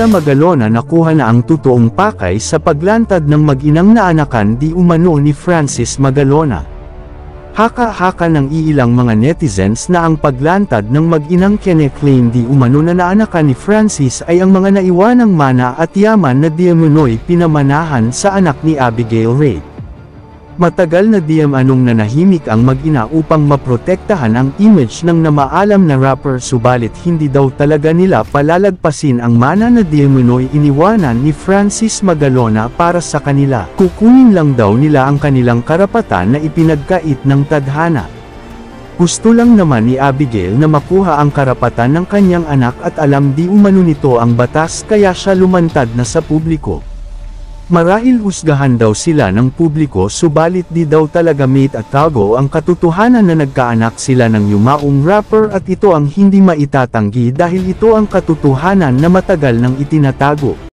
Dia Magalona nakuha na ang totoong pakay sa paglantad ng mag-inang naanakan di umano ni Francis Magalona. Haka-haka ng iilang mga netizens na ang paglantad ng mag-inang kine-claim di umano na naanakan ni Francis ay ang mga naiwanang mana at yaman na di umano'y pinamanahan sa anak ni Abigail Ray. Matagal na di umanong nanahimik ang mag-ina upang maprotektahan ang image ng namaalam na rapper, subalit hindi daw talaga nila palalagpasin ang mana na di umano'y iniwanan ni Francis Magalona para sa kanila. Kukunin lang daw nila ang kanilang karapatan na ipinagkait ng tadhana. Gusto lang naman ni Abigail na makuha ang karapatan ng kanyang anak at alam di umano nito ang batas kaya siya lumantad na sa publiko. Marahil husgahan daw sila ng publiko, subalit di daw talaga mate at tago ang katotohanan na nagkaanak sila ng yumaong rapper at ito ang hindi maitatanggi dahil ito ang katotohanan na matagal nang itinatago.